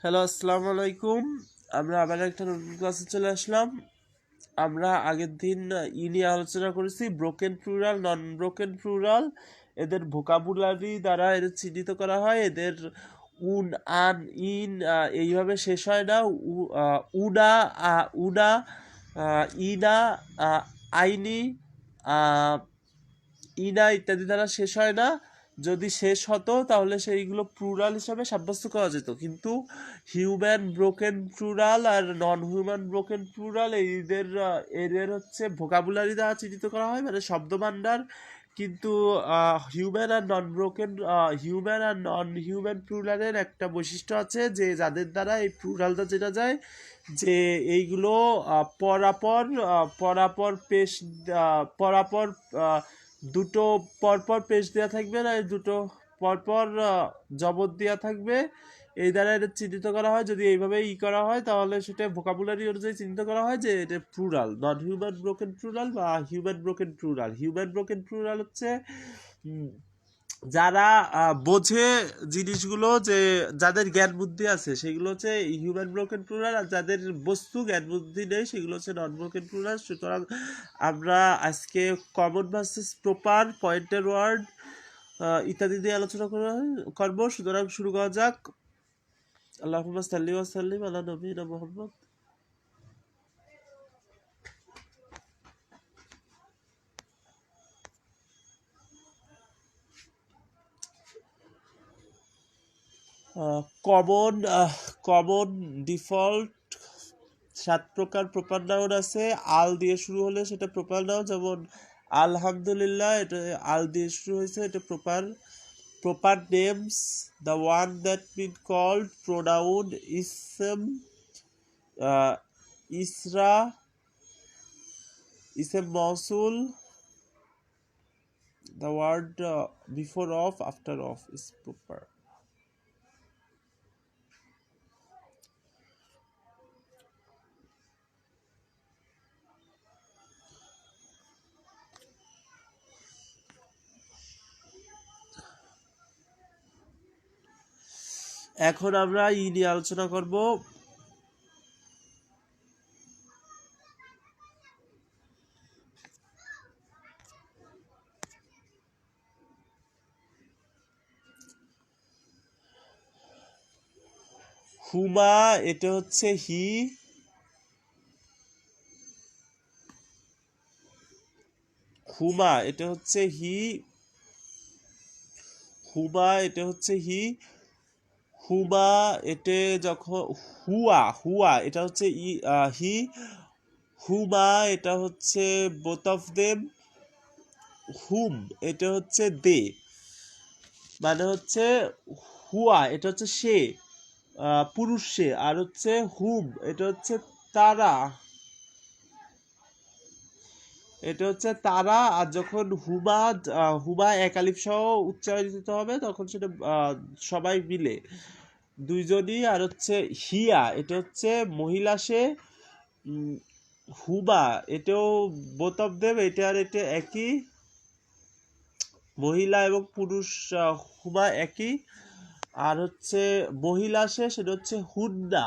Hello, আসসালামু আলাইকুম। আমরা আবার একটা নতুন ক্লাসে চলে আসলাম। আমরা আগের দিন নিয়ে আলোচনা করেছি ব্রোকেন প্লুরাল, নন ব্রোকেন প্লুরাল। এদের ভোকাবুলারি দ্বারা এদের চিহ্নিত করা হয়। এদের উন, আন, ইন এইভাবে শেষ হয় না। উনা, উনা, ইনা, আইনি, আহ, ইনা ইত্যাদি দ্বারা শেষ হয় না। যদি শেষ হতো তাহলে সেইগুলো প্লুরাল হিসাবে সাব্যস্ত করা যেত, কিন্তু হিউম্যান ব্রোকেন প্লুরাল আর নন হিউম্যান ব্রোকেন প্লুরাল এদের হচ্ছে ভোকাবুলারি দ্বারা চিহ্নিত করা হয়, মানে শব্দভাণ্ডার। কিন্তু হিউম্যান আর নন হিউম্যান প্লুরালের একটা বৈশিষ্ট্য আছে, যে যাদের দ্বারা এই প্লুরালটা যেটা যায়, যে এইগুলো পরাপর পরাপর পেশ পরাপর দুটো পরপর পেজ দেওয়া থাকবে, না এই দুটো পরপর জবর দেওয়া থাকবে। এই দ্বারা এটা চিহ্নিত করা হয়। যদি এইভাবে করা হয় তাহলে সেটা ভোকাবুলারি অনুযায়ী চিহ্নিত করা হয় যে এটা plural, not human broken plural বা human broken plural. Human broken plural হচ্ছে যারা বোঝে জিনিসগুলো, যে যাদের জ্ঞান বুদ্ধি আছে সেগুলো হচ্ছে হিউম্যান ব্রোকেন প্লুরাল, আর যাদের বস্তু জ্ঞান বুদ্ধি নেই সেগুলো হচ্ছে নন ব্রোকেন প্লুরাল। সুতরাং আমরা আজকে কমন ভার্সেস প্রপার, পয়েন্টের ওয়ার্ড ইত্যাদি দিয়ে আলোচনা করবো। সুতরাং শুরু করা যাক। আল্লাহুম্মা সাল্লি ওয়া সাল্লিম আলা নবিয়িনা মুহাম্মদ। কমন কমন ডিফল্ট 7 প্রকার প্রপার নাউন আছে। আল দিয়ে শুরু হলে সেটা প্রপার নাউন, যেমন আলহামদুলিল্লাহ, এটা আল দিয়ে শুরু হয়েছে, এটা proper. Proper names: the one that been called, pronoun ইসম, ইসরা, ইসম মৌসুল, the word before of, after of is proper. এখন আমরা নিয়ে আলোচনা করব। হুমা, এটা হচ্ছে হি। হুমা, এটা হচ্ছে হি। হুমা, এটা হচ্ছে হি। হুমা, এটা যখন হুয়া, হুয়া এটা হচ্ছে হি। হুমা, এটা হচ্ছে বোথ অফ দেম। হুম, এটা হচ্ছে দে, মানে হচ্ছে হুয়া এটা হচ্ছে সে, পুরুষ সে। আর হচ্ছে হুম, এটা হচ্ছে তারা, এটা হচ্ছে তারা। আর যখন হুমা হুমা এক আলিফ সহ উচ্চারিত হবে তখন সেটা সবাই মিলে, দুইজনই। আর হচ্ছে হিয়া, এটা হচ্ছে মহিলা সে। হুমা, এটাও বোথ অফ দেম, এটা আর এটা একই, মহিলা এবং পুরুষ হুমা একই। আর হচ্ছে মহিলা সে, সেটা হচ্ছে হুন্না।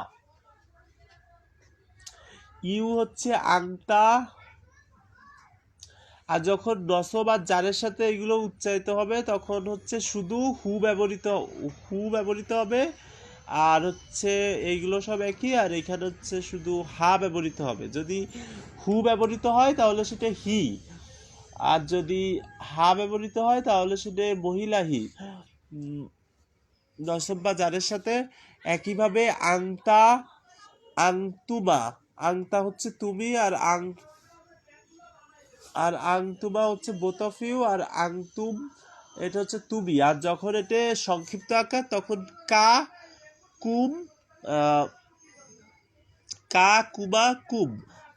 ইউ হচ্ছে আংতা। আর যখন নসব আর জারের সাথে এগুলো উচ্চারিত হবে তখন হচ্ছে শুধু হু ব্যবহৃত হবে। আর হচ্ছে এইগুলো সব একই, আর এখানে হচ্ছে শুধু হা ব্যবহৃত হবে। যদি হু ব্যবহৃত হয় তাহলে সেটা হি, আর যদি হা ব্যবহৃত হয় তাহলে সেটা মহিলা হি। নসব বা জারের সাথে একইভাবে আংতা, আংতুমা। আংতা হচ্ছে তুমি, আর আংতুমা হচ্ছে বোথ অফ ইউ, আর আংতুম এটা হচ্ছে তুমি। আর যখন এটা সংক্ষিপ্ত আকার তখন কা, কুম, কা, কুমা, কুম।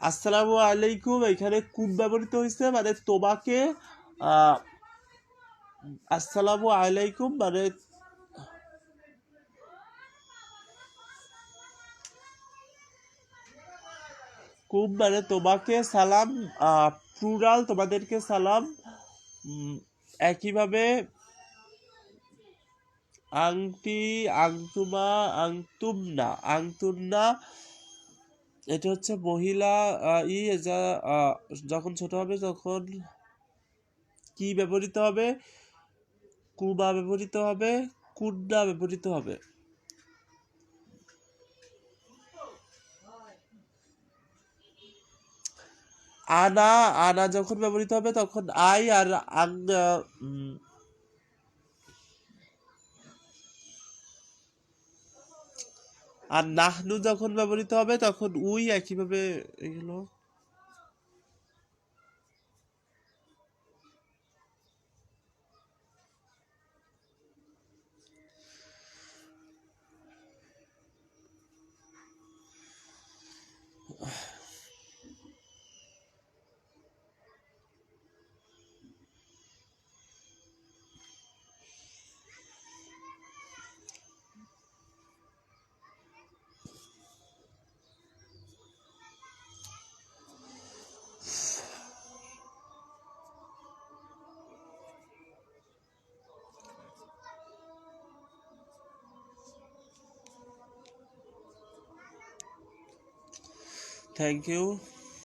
আসসালামু আলাইকুম, এখানে কুম ব্যবহৃত হয়েছে, মানে তোমাকে। আসসালামু আলাইকুম মানে কুম মানে তোমাকে সালাম, প্লুরাল তোমাদেরকে সালাম। একইভাবে আংটি, আংতুমা, আংতুমনা, আংতুমনা, এটা হচ্ছে মহিলা যা যখন ছোট হবে তখন কি ব্যবহৃত হবে? কুবা ব্যবহৃত হবে, কুন্না ব্যবহৃত হবে। আনা, আনা যখন ব্যবহৃত হবে তখন আই, আর আর নাহনু যখন ব্যবহৃত হবে তখন উই, একইভাবে এগুলো। Thank you.